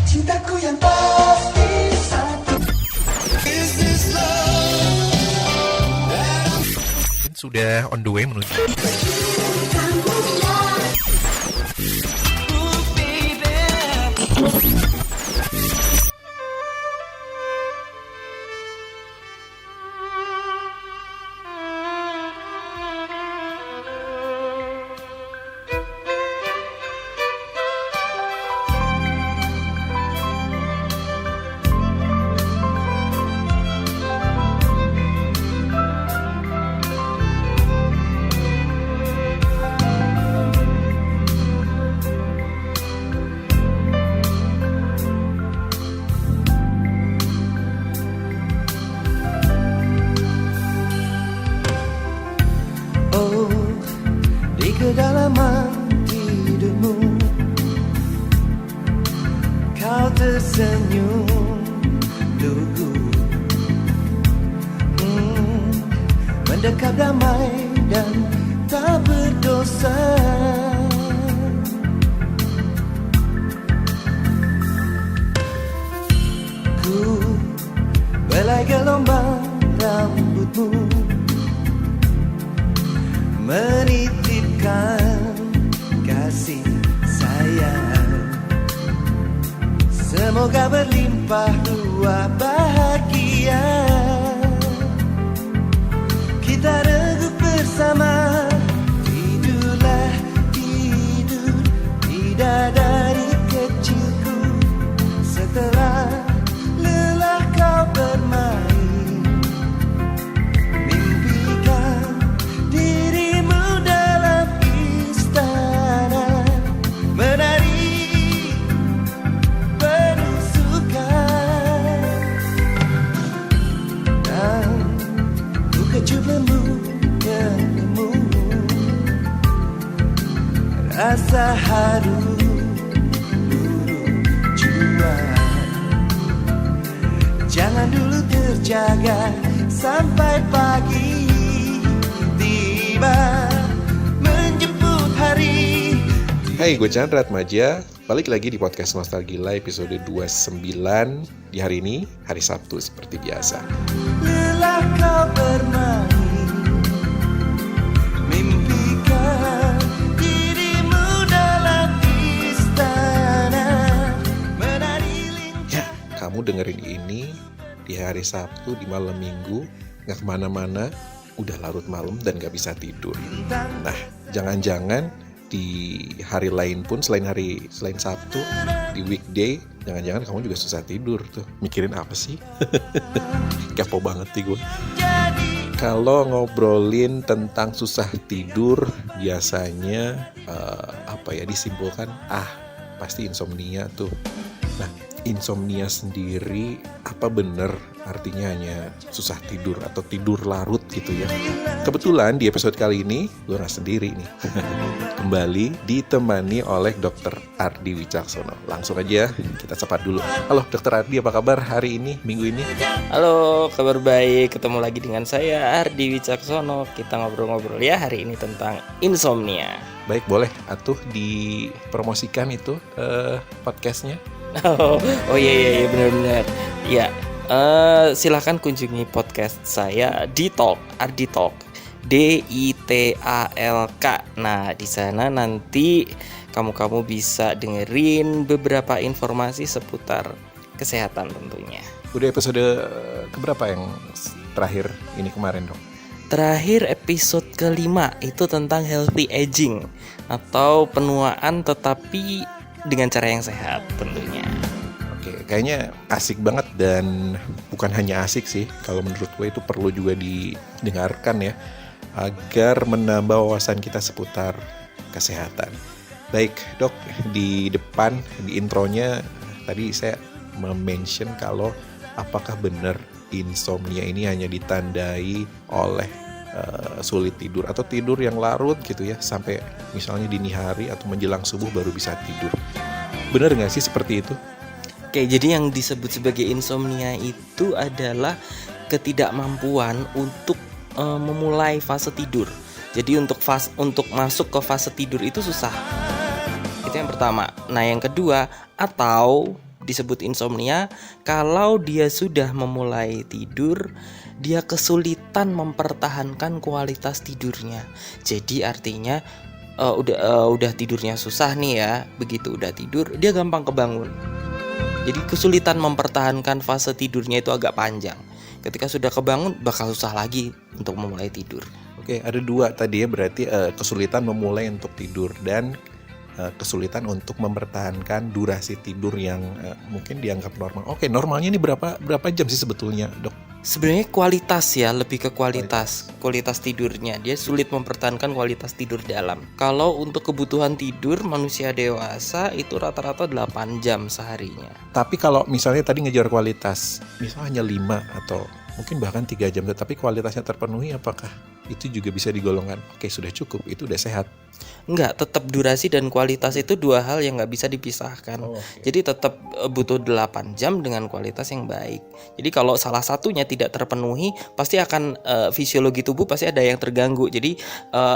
Cintaku yang pasti satu. Sudah on the way menuju. Kedalaman tidurmu, kau tersenyum lugu, mendekap damai dan tak berdosa. Ku belai gelombang rambutmu, menitipkan kasih sayang. Semoga berlimpah ruah bahagia, kita renggut bersama. Tidurlah tidur bidadari kecilku, setelah lelah kau bermain. Rasa haru jua, jangan dulu terjaga sampai pagi tiba menjemput hari. Hai, gue Chandra Atmaja. Balik lagi di podcast Nostalgila episode 29. Di hari ini, hari Sabtu seperti biasa. Lelah kau bermain, mimpikan dirimu dalam istana menari lincah. Ya, kamu dengerin ini di hari Sabtu, di malam minggu, gak kemana-mana, udah larut malam dan gak bisa tidur. Nah, jangan-jangan di hari lain pun selain Sabtu, di weekday, jangan-jangan kamu juga susah tidur tuh. Mikirin apa sih? Kepo banget nih gue. Kalau ngobrolin tentang susah tidur, biasanya disimpulkan pasti insomnia tuh. Nah, insomnia sendiri apa bener artinya hanya susah tidur atau tidur larut gitu ya? Kebetulan di episode kali ini gue gak sendiri nih. Kembali ditemani oleh Dr. Ardi Wicaksono. Langsung aja kita sapa dulu. Halo Dr. Ardi, apa kabar hari ini, minggu ini? Halo, kabar baik. Ketemu lagi dengan saya Ardi Wicaksono. Kita ngobrol-ngobrol ya hari ini tentang insomnia. Baik, boleh atuh dipromosikan itu podcastnya. Oh iya benar-benar. Ya, silakan kunjungi podcast saya di Talk, Ardi Talk, DITALK. Nah, di sana nanti kamu bisa dengerin beberapa informasi seputar kesehatan tentunya. Udah episode keberapa yang terakhir ini kemarin, Dok? Terakhir episode kelima itu tentang healthy aging atau penuaan tetapi dengan cara yang sehat tentunya. Oke, kayaknya asik banget dan bukan hanya asik sih. Kalau menurut gue itu perlu juga didengarkan ya, agar menambah wawasan kita seputar kesehatan. Baik Dok, di depan, di intronya tadi saya mention kalau apakah benar insomnia ini hanya ditandai oleh sulit tidur atau tidur yang larut gitu ya, sampai misalnya dini hari atau menjelang subuh baru bisa tidur. Benar nggak sih seperti itu? Oke, jadi yang disebut sebagai insomnia itu adalah ketidakmampuan untuk memulai fase tidur. Jadi untuk masuk ke fase tidur itu susah. Gitu Itu yang pertama. Nah, yang kedua, atau disebut insomnia kalau dia sudah memulai tidur, dia kesulitan mempertahankan kualitas tidurnya. Jadi artinya udah tidurnya susah nih ya. Begitu udah tidur, dia gampang kebangun. Jadi kesulitan mempertahankan fase tidurnya itu agak panjang. Ketika sudah kebangun bakal susah lagi untuk memulai tidur. Oke, ada dua tadi ya, berarti kesulitan memulai untuk tidur dan kesulitan untuk mempertahankan durasi tidur yang mungkin dianggap normal. Oke, normalnya ini berapa jam sih sebetulnya, Dok? Sebenarnya kualitas ya, lebih ke kualitas tidurnya. Dia sulit mempertahankan kualitas tidur dalam. Kalau untuk kebutuhan tidur manusia dewasa itu rata-rata 8 jam seharinya. Tapi kalau misalnya tadi ngejar kualitas, misalnya hanya 5 atau mungkin bahkan 3 jam, tetapi kualitasnya terpenuhi, apakah itu juga bisa digolongkan oke sudah cukup, itu udah sehat? Enggak, tetap durasi dan kualitas itu dua hal yang nggak bisa dipisahkan. Jadi tetap butuh 8 jam dengan kualitas yang baik. Jadi kalau salah satunya tidak terpenuhi, pasti akan fisiologi tubuh pasti ada yang terganggu. Jadi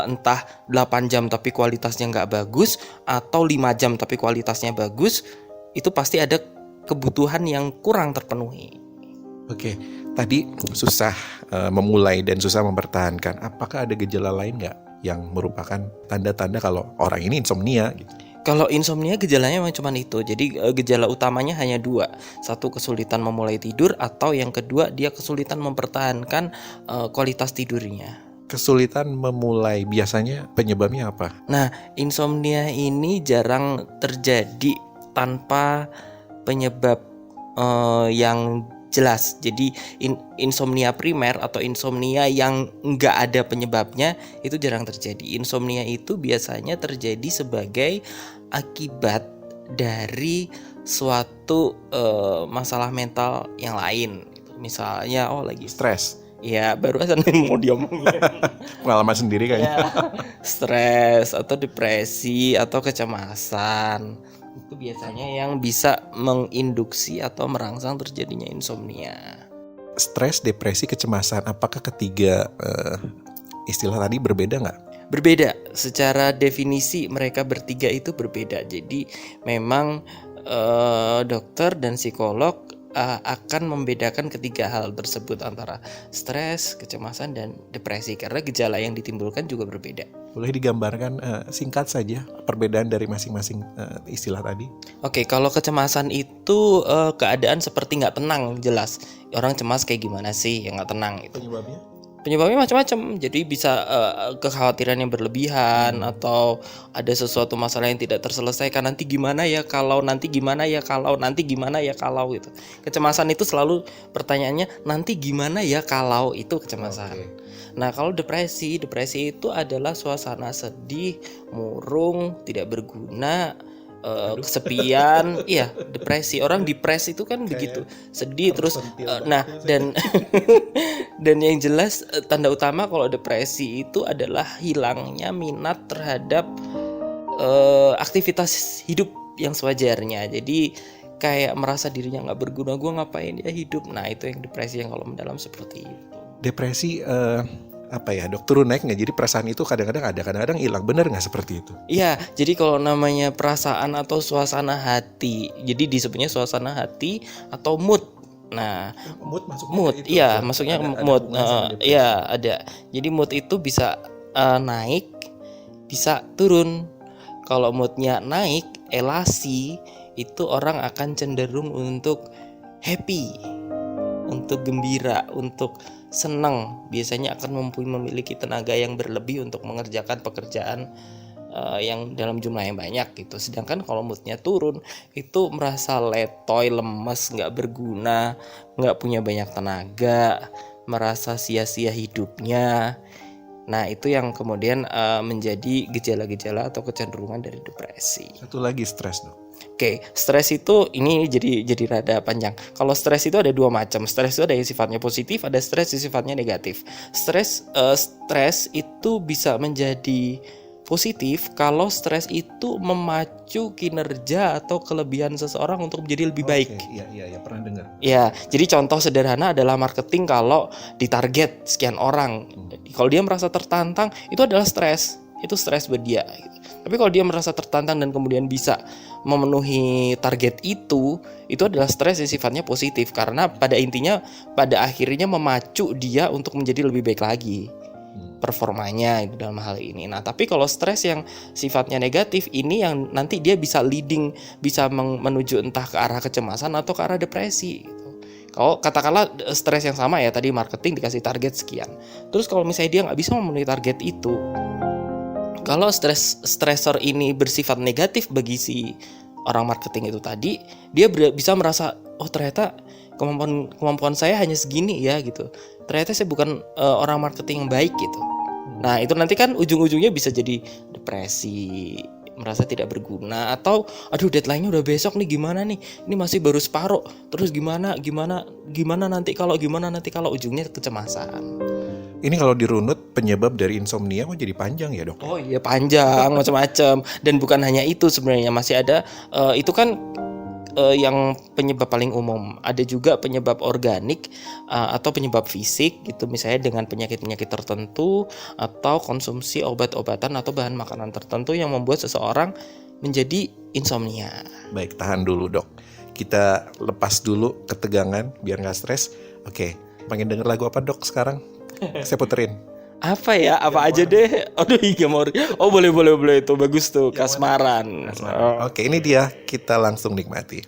entah 8 jam tapi kualitasnya nggak bagus, atau 5 jam tapi kualitasnya bagus, itu pasti ada kebutuhan yang kurang terpenuhi. Oke, tadi susah memulai dan susah mempertahankan. Apakah ada gejala lain nggak yang merupakan tanda-tanda kalau orang ini insomnia gitu? Kalau insomnia gejalanya memang cuma itu. Jadi gejala utamanya hanya dua. Satu, kesulitan memulai tidur, atau yang kedua dia kesulitan mempertahankan kualitas tidurnya. Kesulitan memulai, biasanya penyebabnya apa? Nah, insomnia ini jarang terjadi tanpa penyebab yang jelas. Jadi insomnia primer atau insomnia yang nggak ada penyebabnya itu jarang terjadi. Insomnia itu biasanya terjadi sebagai akibat dari suatu masalah mental yang lain. Misalnya lagi Stres. Ya, baru aja mau diomongin. Pengalaman sendiri kayaknya. Ya, stres atau depresi atau kecemasan. Itu biasanya yang bisa menginduksi atau merangsang terjadinya insomnia. Stres, depresi, kecemasan, apakah ketiga istilah tadi berbeda nggak? Berbeda, secara definisi mereka bertiga itu berbeda. Jadi memang dokter dan psikolog akan membedakan ketiga hal tersebut antara stres, kecemasan, dan depresi karena gejala yang ditimbulkan juga berbeda. Boleh digambarkan singkat saja perbedaan dari masing-masing istilah tadi? Oke, kalau kecemasan itu keadaan seperti nggak tenang, jelas. Orang cemas kayak gimana sih yang nggak tenang itu? Penyebabnya macam-macam. Jadi bisa kekhawatiran yang berlebihan, atau ada sesuatu masalah yang tidak terselesaikan. Nanti gimana ya kalau, nanti gimana ya kalau, nanti gimana ya kalau gitu. Kecemasan itu selalu pertanyaannya nanti gimana ya kalau, itu kecemasan. Nah, kalau depresi itu adalah suasana sedih, murung, tidak berguna, kesepian. Iya, depresi. Orang depres itu kan begitu, sedih terus. Nah, dan dan yang jelas tanda utama kalau depresi itu adalah hilangnya minat terhadap aktivitas hidup yang sewajarnya. Jadi kayak merasa dirinya nggak berguna, gue ngapain ya hidup. Nah, itu yang depresi yang kalau mendalam seperti itu. Depresi apa ya, Dok, turun naik nggak? Jadi perasaan itu kadang-kadang ada, kadang-kadang hilang. Benar nggak seperti itu? Iya, jadi kalau namanya perasaan atau suasana hati, jadi disebutnya suasana hati atau mood. Nah, mood, iya, masuknya mood. Iya, ada. Jadi mood itu bisa naik, bisa turun. Kalau moodnya naik, elasi, itu orang akan cenderung untuk happy, untuk gembira, untuk senang. Biasanya akan memiliki tenaga yang berlebih untuk mengerjakan pekerjaan yang dalam jumlah yang banyak gitu. Sedangkan kalau moodnya turun, itu merasa letoy, lemes, nggak berguna, nggak punya banyak tenaga, merasa sia-sia hidupnya. Nah, itu yang kemudian menjadi gejala-gejala atau kecenderungan dari depresi. Satu lagi stres, Dok. Oke, stres itu ini jadi rada panjang. Kalau stres itu ada dua macam. Stres itu ada yang sifatnya positif, ada stres yang sifatnya negatif. Stres itu bisa menjadi positif kalau stres itu memacu kinerja atau kelebihan seseorang untuk menjadi lebih baik. Iya, pernah dengar. Ya, jadi contoh sederhana adalah marketing. Kalau ditarget sekian orang, kalau dia merasa tertantang, itu adalah stres. Itu stres buat dia. Tapi kalau dia merasa tertantang dan kemudian bisa memenuhi target itu adalah stres yang sifatnya positif, karena pada intinya pada akhirnya memacu dia untuk menjadi lebih baik lagi performanya itu dalam hal ini. Nah, tapi kalau stres yang sifatnya negatif ini yang nanti dia bisa leading, bisa menuju entah ke arah kecemasan atau ke arah depresi gitu. Kalau katakanlah stres yang sama ya, tadi marketing dikasih target sekian. Terus kalau misalnya dia nggak bisa memenuhi target itu, kalau stresor ini bersifat negatif bagi si orang marketing itu tadi, dia bisa merasa, oh ternyata kemampuan saya hanya segini ya gitu. Ternyata saya bukan orang marketing yang baik gitu. Nah itu nanti kan ujung-ujungnya bisa jadi depresi, merasa tidak berguna, atau aduh deadline-nya udah besok nih, gimana nih, ini masih baru separuh, terus gimana nanti kalau ujungnya kecemasan. Ini kalau dirunut penyebab dari insomnia kok jadi panjang ya, Dok? Oh iya panjang macam-macam, dan bukan hanya itu sebenarnya, masih ada itu kan yang penyebab paling umum. Ada juga penyebab organik atau penyebab fisik gitu, misalnya dengan penyakit-penyakit tertentu atau konsumsi obat-obatan atau bahan makanan tertentu yang membuat seseorang menjadi insomnia. Baik, tahan dulu, Dok. Kita lepas dulu ketegangan biar nggak stres. Oke, pengen denger lagu apa, Dok, sekarang? Saya puterin. Apa ya? Apa aja deh. Aduh, Higamori. Oh, boleh itu. Bagus tuh, Kasmaran. Oke, ini dia. Kita langsung nikmati.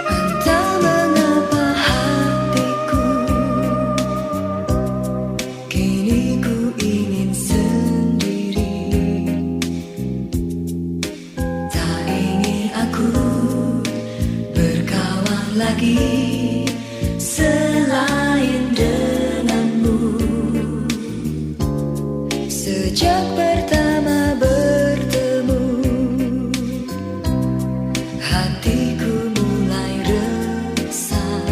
Entah mengapa hatiku kini ku ingin sendiri. Tak ingin aku berkawan lagi selain denganmu. Sejak pertama bertemu, hatiku mulai resah,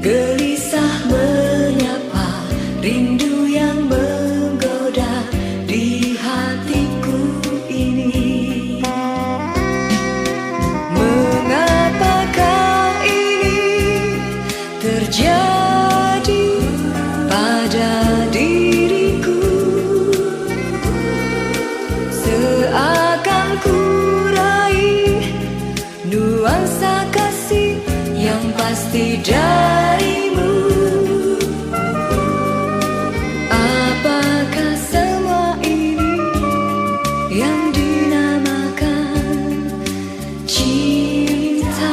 gelisah menyapa rindu yang menggoda di hatiku ini. Mengapakah ini terjadi pada diriku? Seakan ku raih nuansa kasih yang pasti darimu. Apakah semua ini yang dinamakan cinta?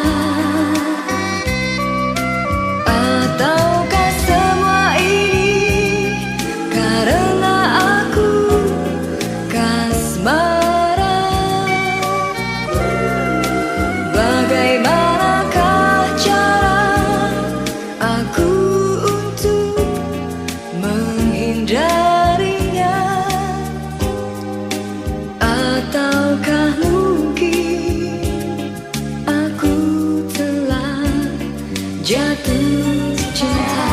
Ataukah semua ini karena aku kasmaran? Bagaimanakah cara aku untuk menghindarinya? Ataukah mungkin aku telah jatuh cinta?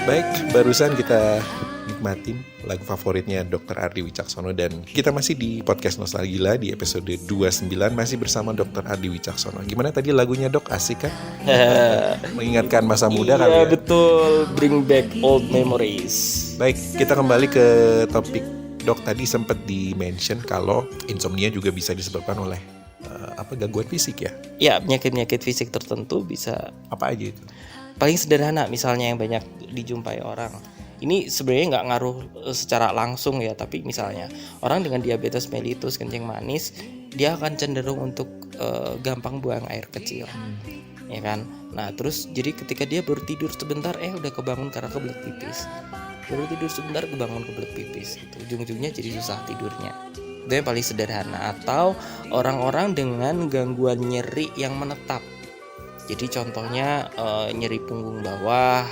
Baik, barusan kita nikmatin lagu favoritnya Dr. Ardi Wicaksono, dan kita masih di podcast Nostalgia di episode 29 masih bersama Dr. Ardi Wicaksono. Gimana tadi lagunya, Dok? Asik kan? Mengingatkan masa muda kali Iya ya? betul, bring back old memories. Baik, kita kembali ke topik. Dok, tadi sempat di-mention kalau insomnia juga bisa disebabkan oleh gangguan fisik ya? Ya, penyakit-penyakit fisik tertentu bisa. Apa aja itu? Paling sederhana misalnya yang banyak dijumpai orang. Ini sebenarnya nggak ngaruh secara langsung ya, tapi misalnya orang dengan diabetes mellitus kencing manis, dia akan cenderung untuk gampang buang air kecil, ya kan? Nah terus jadi ketika dia baru tidur sebentar, udah kebangun karena kebelet pipis. Baru tidur sebentar kebangun kebelet pipis, gitu. Ujung-ujungnya jadi susah tidurnya. Itu yang paling sederhana. Atau orang-orang dengan gangguan nyeri yang menetap. Jadi contohnya nyeri punggung bawah,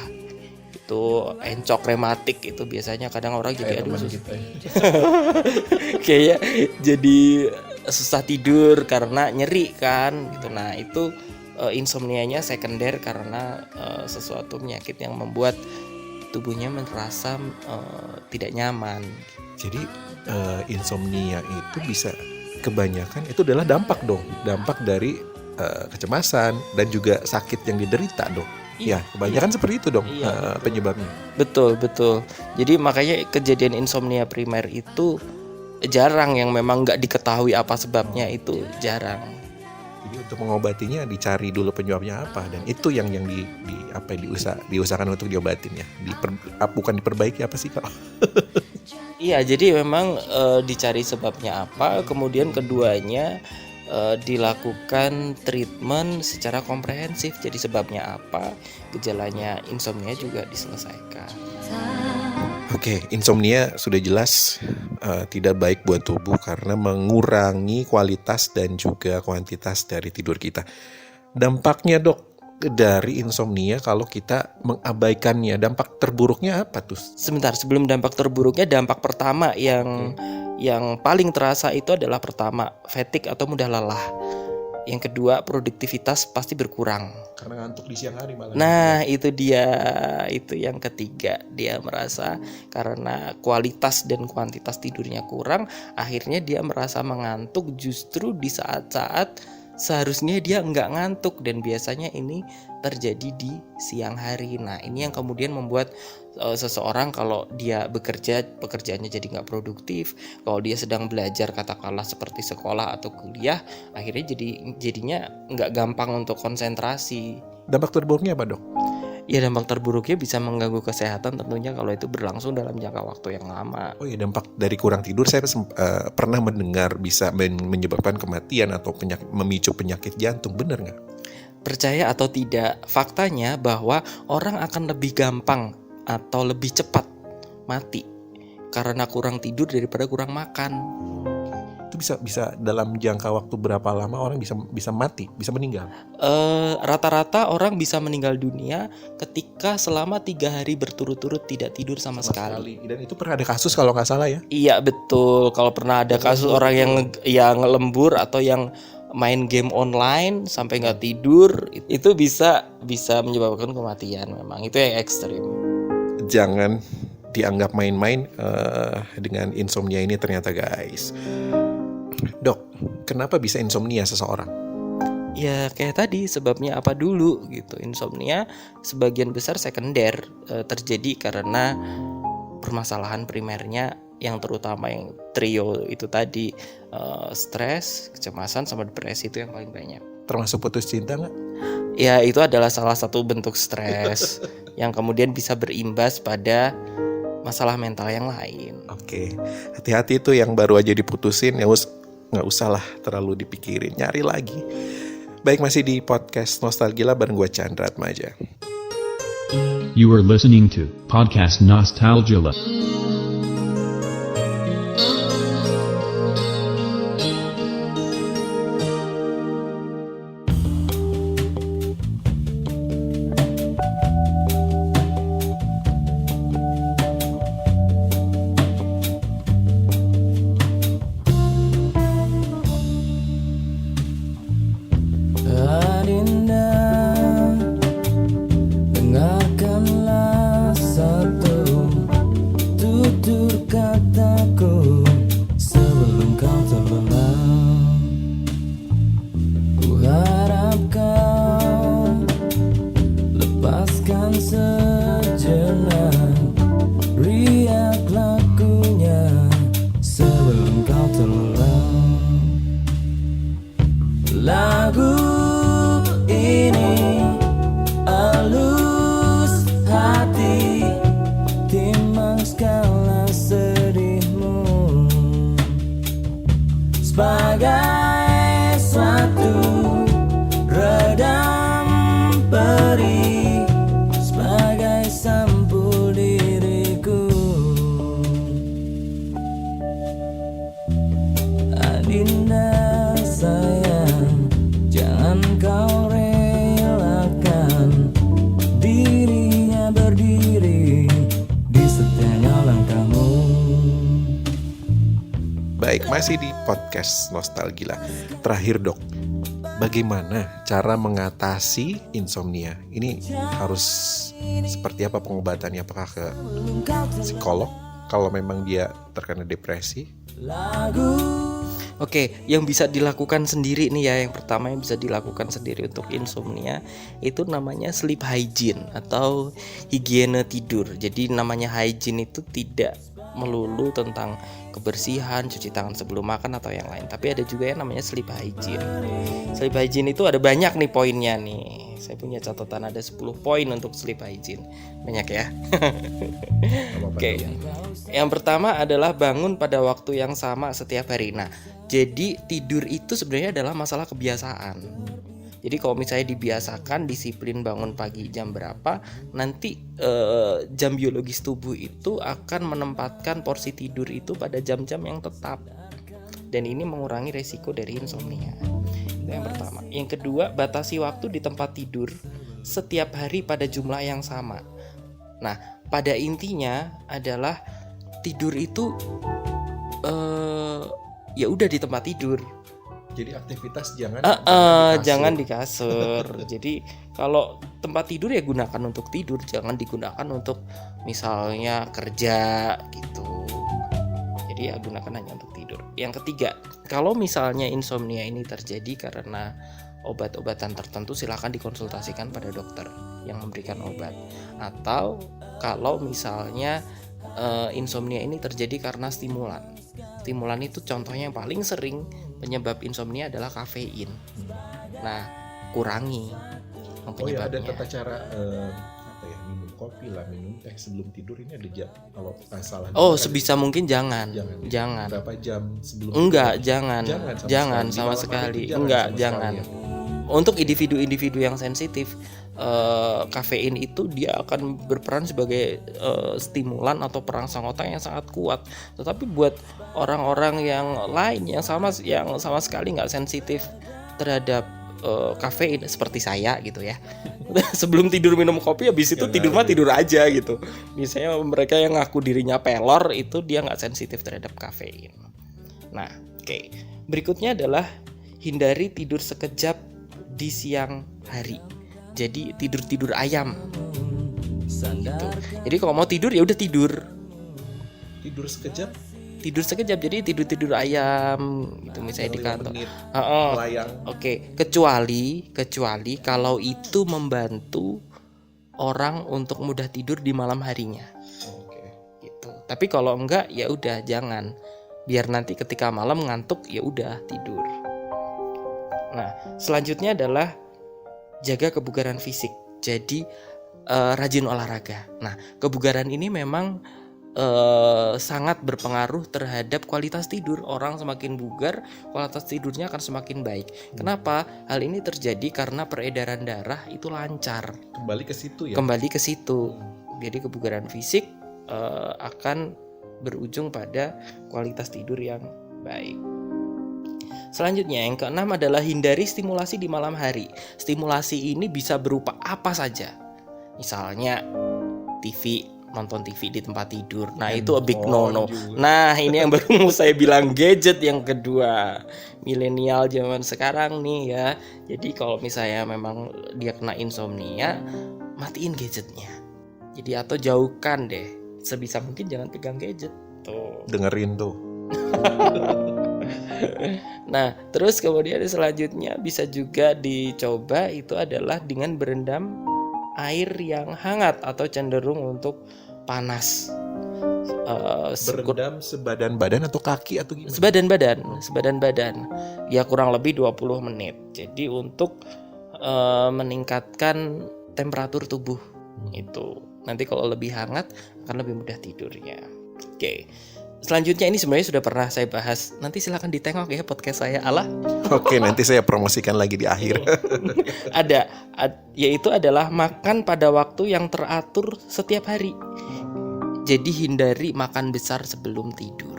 itu itu encok rematik itu biasanya kadang orang jadi Teman aduh kita. kayak jadi susah tidur karena nyeri kan gitu. Nah itu insomnianya sekunder karena sesuatu penyakit yang membuat tubuhnya merasa tidak nyaman. Jadi insomnia itu bisa kebanyakan itu adalah dampak dari kecemasan dan juga sakit yang diderita dong. Ya, kebanyakan seperti itu dong penyebabnya. Betul. Jadi makanya kejadian insomnia primer itu jarang, yang memang nggak diketahui apa sebabnya itu jarang. Jadi untuk mengobatinya dicari dulu penyebabnya apa, dan itu yang diusahakan untuk diobatin ya. Bukan diperbaiki apa sih kalau? Iya, jadi memang dicari sebabnya apa, kemudian keduanya dilakukan treatment secara komprehensif. Jadi sebabnya apa, gejalanya insomnia juga diselesaikan. Oke, insomnia sudah jelas tidak baik buat tubuh karena mengurangi kualitas dan juga kuantitas dari tidur kita. Dampaknya dok dari insomnia kalau kita mengabaikannya, dampak terburuknya apa tuh? Sebentar, sebelum dampak terburuknya, dampak pertama yang paling terasa itu adalah pertama, fatigue atau mudah lelah. Yang kedua, produktivitas pasti berkurang. Karena ngantuk di siang hari malah. Nah, itu dia. Itu yang ketiga. Dia merasa karena kualitas dan kuantitas tidurnya kurang, akhirnya dia merasa mengantuk justru di saat-saat seharusnya dia nggak ngantuk, dan biasanya ini terjadi di siang hari. Nah, ini yang kemudian membuat seseorang kalau dia bekerja, pekerjaannya jadi nggak produktif. Kalau dia sedang belajar katakanlah seperti sekolah atau kuliah, akhirnya jadinya nggak gampang untuk konsentrasi. Dampak terburuknya apa dok? Ya, dampak terburuknya bisa mengganggu kesehatan tentunya kalau itu berlangsung dalam jangka waktu yang lama. Oh iya, dampak dari kurang tidur saya pernah mendengar bisa menyebabkan kematian atau memicu penyakit jantung, benar nggak? Percaya atau tidak, faktanya bahwa orang akan lebih gampang atau lebih cepat mati karena kurang tidur daripada kurang makan. Itu bisa dalam jangka waktu berapa lama orang bisa mati, bisa meninggal? Rata-rata orang bisa meninggal dunia ketika selama 3 hari berturut-turut tidak tidur sama sekali. Dan itu pernah ada kasus kalau nggak salah ya? Iya betul. Kalau pernah ada kasus orang yang lembur atau yang main game online sampai nggak tidur, itu bisa menyebabkan kematian. Memang itu yang ekstrim. Jangan dianggap main-main dengan insomnia ini ternyata guys. Dok, kenapa bisa insomnia seseorang? Ya kayak tadi, sebabnya apa dulu gitu. Insomnia sebagian besar sekunder terjadi karena permasalahan primernya yang terutama yang trio itu tadi, stres, kecemasan, sama depresi itu yang paling banyak. Termasuk putus cinta nggak? Ya itu adalah salah satu bentuk stres yang kemudian bisa berimbas pada masalah mental yang lain. Oke, hati-hati itu yang baru aja diputusin, ya nggak usah lah terlalu dipikirin, nyari lagi. Baik, masih di podcast Nostalgila bareng gue Chandra Atmaja. You are listening to podcast Nostalgila. Adinda, dengarkanlah satu tutur kataku sebelum kau terlelap. Ku harap kau lepaskan sejenak riak lakunya sebelum kau terlelap. Lagu ini halus hati timbang skala sedihmu, sebagai suatu redam perih, sebagai sampul diriku. Adinda sayang, jangan kau relakan dirinya berdiri Baik, masih di podcast Nostalgila. Terakhir dok, bagaimana cara mengatasi insomnia? Ini harus seperti apa pengobatannya? Apakah ke psikolog kalau memang dia terkena depresi? Oke, yang bisa dilakukan sendiri nih ya. Yang pertama yang bisa dilakukan sendiri untuk insomnia itu namanya sleep hygiene atau higiene tidur. Jadi namanya hygiene itu tidak melulu tentang kebersihan, cuci tangan sebelum makan atau yang lain, tapi ada juga yang namanya sleep hygiene. Sleep hygiene itu ada banyak nih poinnya nih. Saya punya catatan ada 10 poin untuk sleep hygiene. Banyak ya. Oke. Yang pertama adalah bangun pada waktu yang sama setiap hari. Nah, jadi tidur itu sebenarnya adalah masalah kebiasaan. Jadi kalau misalnya dibiasakan disiplin bangun pagi jam berapa, nanti jam biologis tubuh itu akan menempatkan porsi tidur itu pada jam-jam yang tetap. Dan ini mengurangi resiko dari insomnia. Itu yang pertama. Yang kedua, batasi waktu di tempat tidur setiap hari pada jumlah yang sama. Nah, pada intinya adalah tidur itu ya udah di tempat tidur. Jadi aktivitas jangan jangan di kasur. Jadi kalau tempat tidur ya gunakan untuk tidur, jangan digunakan untuk misalnya kerja gitu. Jadi ya gunakan hanya untuk tidur. Yang ketiga, kalau misalnya insomnia ini terjadi karena obat-obatan tertentu, silakan dikonsultasikan pada dokter yang memberikan obat. Atau kalau misalnya insomnia ini terjadi karena stimulan. Stimulan itu contohnya yang paling sering penyebab insomnia adalah kafein. Nah, kurangi penyebabnya. Ada tata cara minum kopi lah, minum teh sebelum tidur ini ada jam. Kalau salah. Sebisa mungkin jangan. Berapa jam sebelum? Enggak, tidur? jangan sama sekali. Enggak, jangan. Untuk individu-individu yang sensitif, kafein itu dia akan berperan sebagai stimulan atau perangsang otak yang sangat kuat. Tetapi buat orang-orang yang lain yang sama sekali nggak sensitif terhadap kafein seperti saya gitu ya, sebelum tidur minum kopi, habis itu tidur aja gitu. Misalnya mereka yang ngaku dirinya pelor itu dia nggak sensitif terhadap kafein. Nah, oke. Berikutnya adalah hindari tidur sekejap di siang hari. Jadi tidur ayam gitu. Jadi kalau mau tidur ya udah tidur sekejap, jadi tidur ayam gitu misalnya di kantor. Oke. Kecuali kalau itu membantu orang untuk mudah tidur di malam harinya. Gitu. Tapi kalau enggak ya udah jangan. Biar nanti ketika malam ngantuk ya udah tidur. Nah, selanjutnya adalah jaga kebugaran fisik. Jadi rajin olahraga. Nah, kebugaran ini memang sangat berpengaruh terhadap kualitas tidur. Orang semakin bugar, kualitas tidurnya akan semakin baik. Kenapa? Hal ini terjadi karena peredaran darah itu lancar. Kembali ke situ ya. Jadi kebugaran fisik akan berujung pada kualitas tidur yang baik. Selanjutnya yang keenam adalah hindari stimulasi di malam hari. Stimulasi ini bisa berupa apa saja. Misalnya nonton TV di tempat tidur. Nah, itu a big no-no. Nah, ini yang baru mau saya bilang, gadget yang kedua. Milenial zaman sekarang nih ya. Jadi kalau misalnya memang dia kena insomnia, matiin gadgetnya. Jadi atau jauhkan deh. Sebisa mungkin jangan pegang gadget. Tuh. Dengerin tuh. Nah, terus kemudian selanjutnya bisa juga dicoba itu adalah dengan berendam air yang hangat atau cenderung untuk panas. Berendam sebadan badan atau kaki atau gimana? Sebadan badan. Ya kurang lebih 20 menit. Jadi untuk meningkatkan temperatur tubuh itu. Nanti kalau lebih hangat akan lebih mudah tidurnya. Oke. Selanjutnya ini sebenarnya sudah pernah saya bahas. Nanti silakan ditengok ya podcast saya. Oke, nanti saya promosikan lagi di akhir. Yaitu adalah makan pada waktu yang teratur setiap hari. Jadi hindari makan besar sebelum tidur.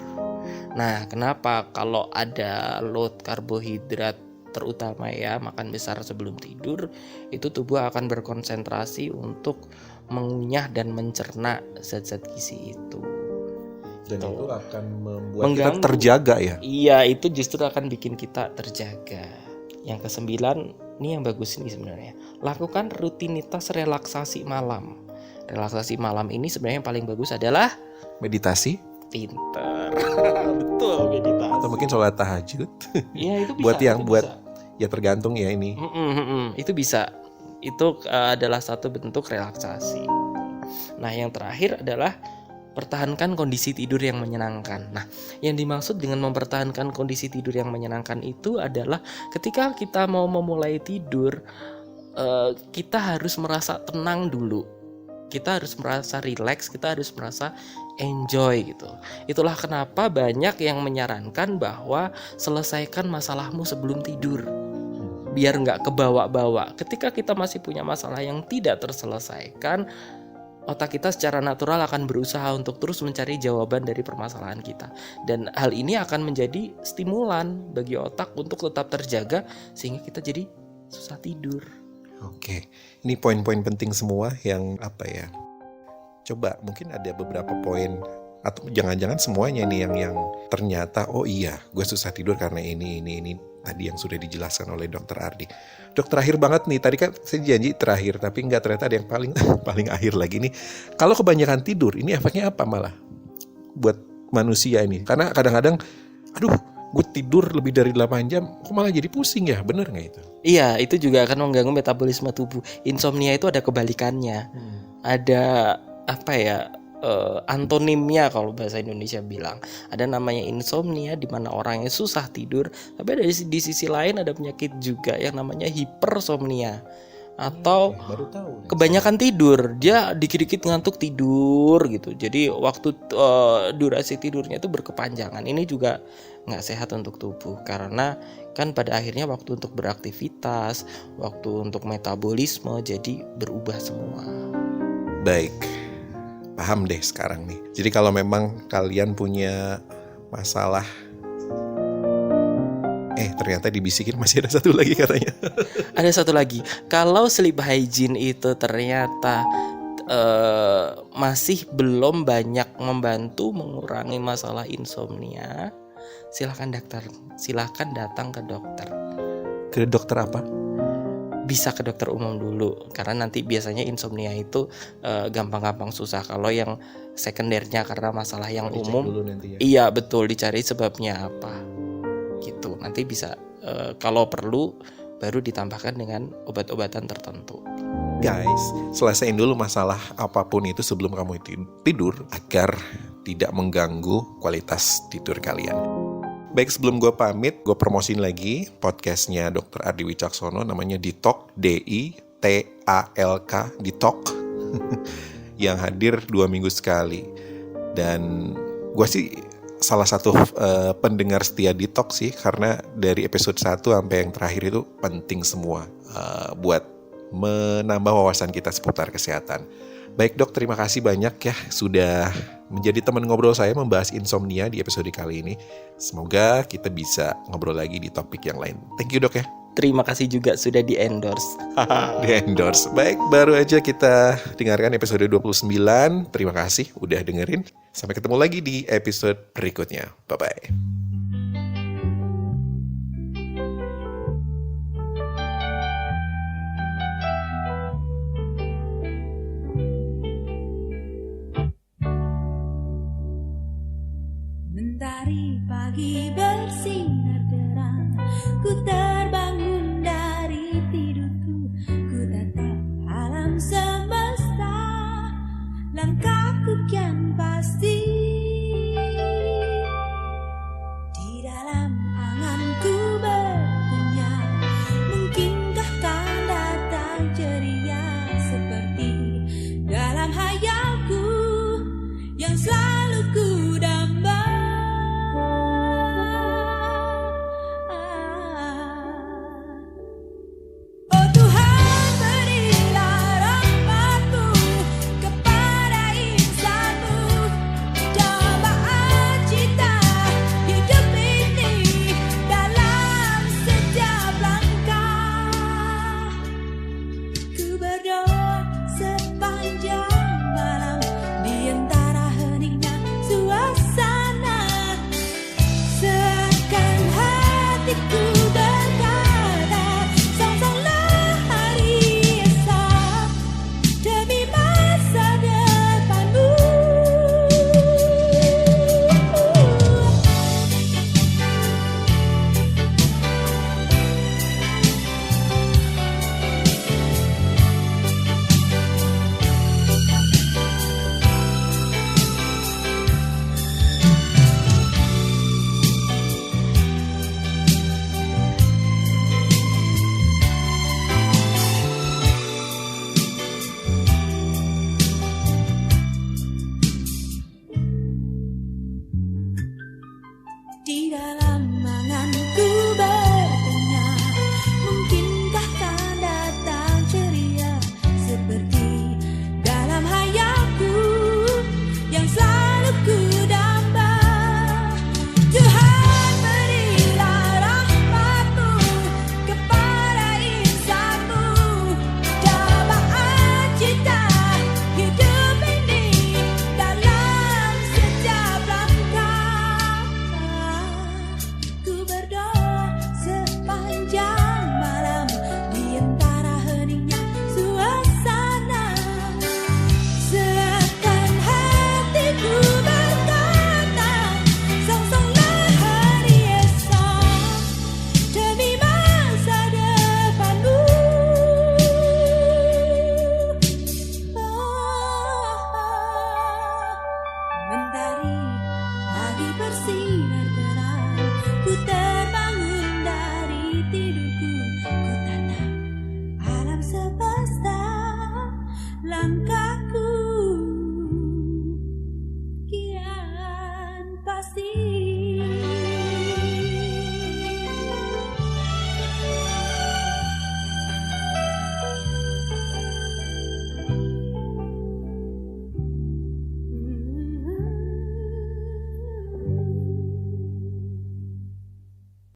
Nah, kenapa? Kalau ada load karbohidrat terutama ya, makan besar sebelum tidur, itu tubuh akan berkonsentrasi untuk mengunyah dan mencerna zat-zat gizi itu. gitu. Dan itu akan membuat Mengganggu. kita terjaga ya. Iya, itu justru akan bikin kita terjaga. Yang ke-9, ini yang bagus nih sebenarnya. Lakukan rutinitas relaksasi malam. Relaksasi malam ini sebenarnya yang paling bagus adalah Meditasi pinter. Betul, meditasi. atau mungkin sholat tahajud. Iya, itu bisa. buat yang itu buat bisa. ya tergantung ya ini. Itu bisa. Itu adalah satu bentuk relaksasi. Nah, yang terakhir adalah pertahankan kondisi tidur yang menyenangkan. Nah, yang dimaksud dengan mempertahankan kondisi tidur yang menyenangkan itu adalah ketika kita mau memulai tidur, kita harus merasa tenang dulu. Kita harus merasa rileks, kita harus merasa enjoy gitu. Itulah kenapa banyak yang menyarankan bahwa selesaikan masalahmu sebelum tidur, biar nggak kebawa-bawa. Ketika kita masih punya masalah yang tidak terselesaikan, otak kita secara natural akan berusaha untuk terus mencari jawaban dari permasalahan kita. Dan hal ini akan menjadi stimulan bagi otak untuk tetap terjaga sehingga kita jadi susah tidur. Oke, ini poin-poin penting semua yang apa ya? Coba mungkin ada beberapa poin atau jangan-jangan semuanya nih yang ternyata oh iya, gue susah tidur karena ini tadi yang sudah dijelaskan oleh Dokter Ardi. Dok, terakhir banget nih, tadi kan saya janji terakhir, tapi enggak, ternyata ada yang paling akhir lagi nih. Kalau kebanyakan tidur, ini efeknya apa malah buat manusia ini? Karena kadang-kadang, aduh, gue tidur lebih dari 8 jam, kok malah jadi pusing ya, bener nggak itu? Iya, itu juga akan mengganggu metabolisme tubuh. Insomnia itu ada kebalikannya. Ada apa ya? Antonimnya kalau bahasa Indonesia bilang, ada namanya insomnia di mana orangnya susah tidur, tapi di sisi lain ada penyakit juga yang namanya hipersomnia atau Baru tahu nih. kebanyakan tidur, dia dikit-dikit ngantuk tidur gitu. Jadi waktu durasi tidurnya itu berkepanjangan. Ini juga nggak sehat untuk tubuh karena kan pada akhirnya waktu untuk beraktivitas, waktu untuk metabolisme jadi berubah semua. Baik. Paham deh sekarang nih. Jadi kalau memang kalian punya masalah, ternyata dibisikin masih ada satu lagi katanya. Ada satu lagi, kalau sleep hygiene itu ternyata masih belum banyak membantu mengurangi masalah insomnia, silahkan datang ke dokter. Ke dokter apa? Bisa ke dokter umum dulu karena nanti biasanya insomnia itu gampang-gampang susah. Kalau yang sekundernya karena masalah yang Dicek umum, dulu nanti ya. iya betul, dicari sebabnya apa gitu. Nanti bisa kalau perlu baru ditambahkan dengan obat-obatan tertentu. Guys, selesaiin dulu masalah apapun itu sebelum kamu tidur agar tidak mengganggu kualitas tidur kalian. Baik, sebelum gue pamit, gue promosiin lagi podcastnya Dr. Ardi Wicaksono, namanya Ditalk, DITALK, Ditalk, yang hadir 2 minggu sekali. Dan gue sih salah satu pendengar setia Ditalk sih, karena dari episode 1 sampai yang terakhir itu penting semua buat menambah wawasan kita seputar kesehatan. Baik dok, terima kasih banyak ya sudah menjadi teman ngobrol saya membahas insomnia di episode kali ini. Semoga kita bisa ngobrol lagi di topik yang lain. Thank you dok ya. Terima kasih juga sudah di-endorse. Di-endorse. Baik, baru aja kita dengarkan episode 29. Terima kasih udah dengerin. Sampai ketemu lagi di episode berikutnya. Bye-bye. Mentari pagi bersinar terang, ku terbangun dari tidurku, ku tatap alam semesta, langkahku kian pasti. Di dalam anganku berkunyah, mungkinkah kan datang ceria seperti dalam hayalku yang selalu ku damba. dalam